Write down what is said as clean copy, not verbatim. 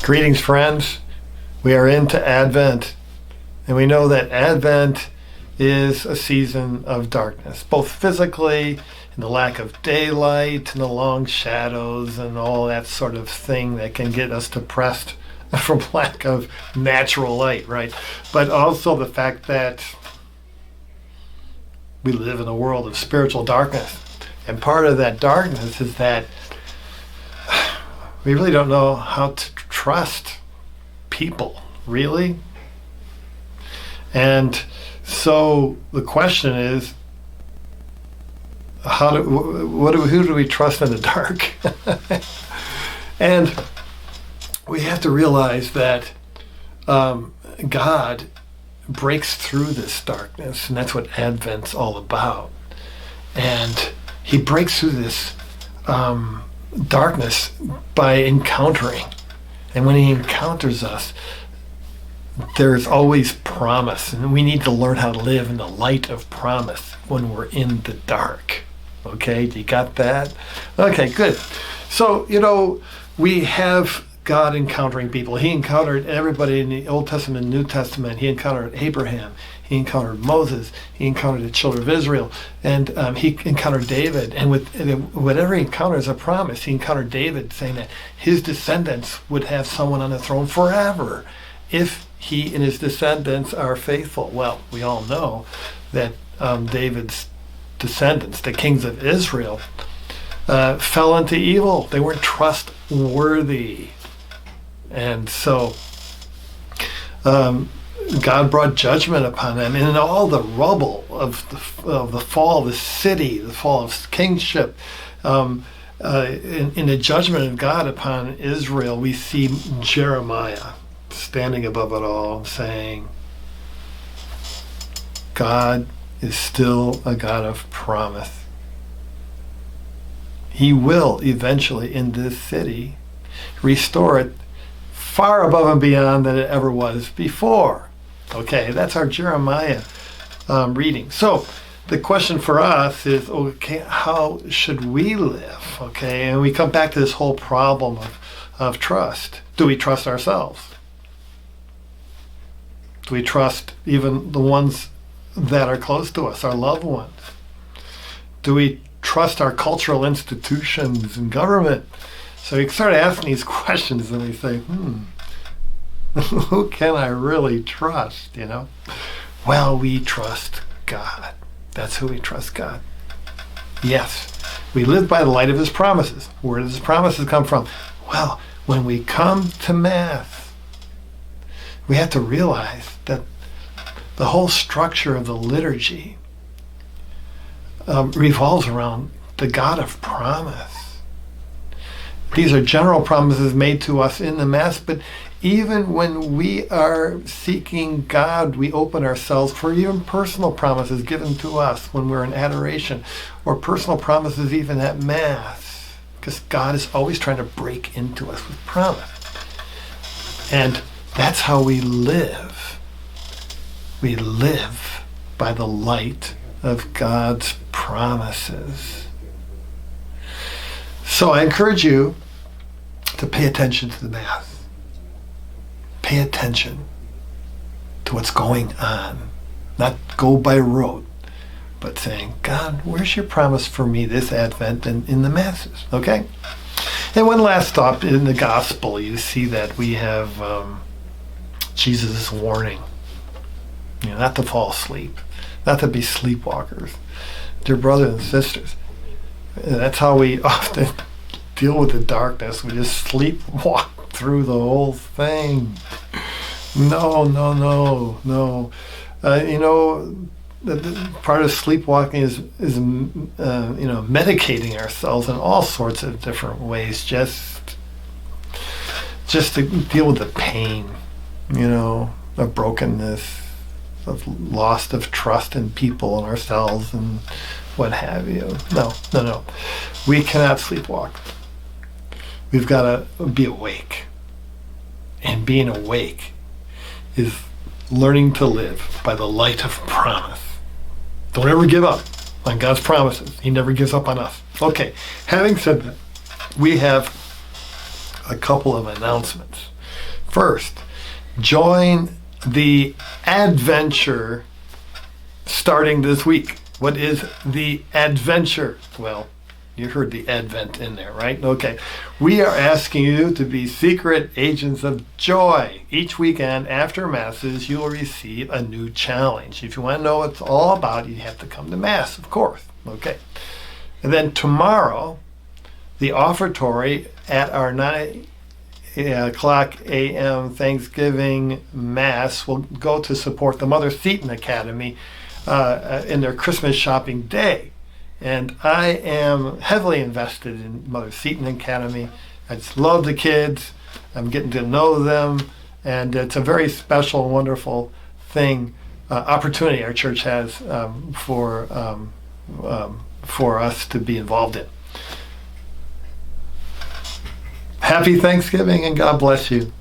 Greetings, friends. We are into Advent, and we know that Advent is a season of darkness, both physically, and the lack of daylight, and the long shadows, and all that sort of thing that can get us depressed from lack of natural light, right? But also the fact that we live in a world of spiritual darkness. And part of that darkness is that we really don't know how to trust people, really. And so the question is, who do we trust in the dark? And we have to realize that God breaks through this darkness, and that's what Advent's all about. And he breaks through this darkness by encountering. And when he encounters us, there's always promise. And we need to learn how to live in the light of promise when we're in the dark. Okay, you got that? Okay, good. So, we have God encountering people. He encountered everybody in the Old Testament and New Testament. He encountered Abraham. He encountered Moses. He encountered the children of Israel. And he encountered David. And with whatever he encounters a promise. He encountered David, saying that his descendants would have someone on the throne forever if he and his descendants are faithful. Well, we all know that David's descendants, the kings of Israel, fell into evil. They weren't trustworthy. And so God brought judgment upon them. And in all the rubble of the fall of the city, the fall of kingship, in the judgment of God upon Israel, we see Jeremiah standing above it all, saying, God is still a God of promise. He will eventually, in this city, restore it far above and beyond than it ever was before. Okay, that's our Jeremiah reading. So the question for us is, okay, how should we live? Okay, and we come back to this whole problem of trust. Do we trust ourselves? Do we trust even the ones that are close to us, our loved ones? Do we trust our cultural institutions and government? So we start asking these questions and we say, who can I really trust, Well, we trust God. That's who we trust, God. Yes, we live by the light of his promises. Where do his promises come from? Well, when we come to Mass, we have to realize that the whole structure of the liturgy revolves around the God of promise. These are general promises made to us in the Mass, but even when we are seeking God, we open ourselves for even personal promises given to us when we're in adoration, or personal promises even at Mass, because God is always trying to break into us with promise. And that's how we live. We live by the light of God's promises. So I encourage you to pay attention to the Mass. Pay attention to what's going on. Not go by rote, but saying, God, where's your promise for me this Advent and in the Masses? Okay? And one last stop in the Gospel, you see that we have Jesus' warning. Not to fall asleep, not to be sleepwalkers. Dear brothers and sisters, that's how we often deal with the darkness. We just sleepwalk through the whole thing. No. The part of sleepwalking is medicating ourselves in all sorts of different ways, just to deal with the pain, of brokenness, of loss of trust in people and ourselves and what have you. No. We cannot sleepwalk. We've got to be awake. And being awake is learning to live by the light of promise. Don't ever give up on God's promises. He never gives up on us. Okay, having said that, we have a couple of announcements. First, join the adventure starting this week. What is the adventure? Well, you heard the Advent in there, right? Okay. We are asking you to be secret agents of joy. Each weekend after Masses, you will receive a new challenge. If you want to know what it's all about, you have to come to Mass, of course. Okay. And then tomorrow, the offertory at our 9 o'clock a.m. Thanksgiving Mass will go to support the Mother Seton Academy in their Christmas shopping day. And I am heavily invested in Mother Seton Academy. I just love the kids. I'm getting to know them. And it's a very special, wonderful opportunity our church has for us to be involved in. Happy Thanksgiving and God bless you.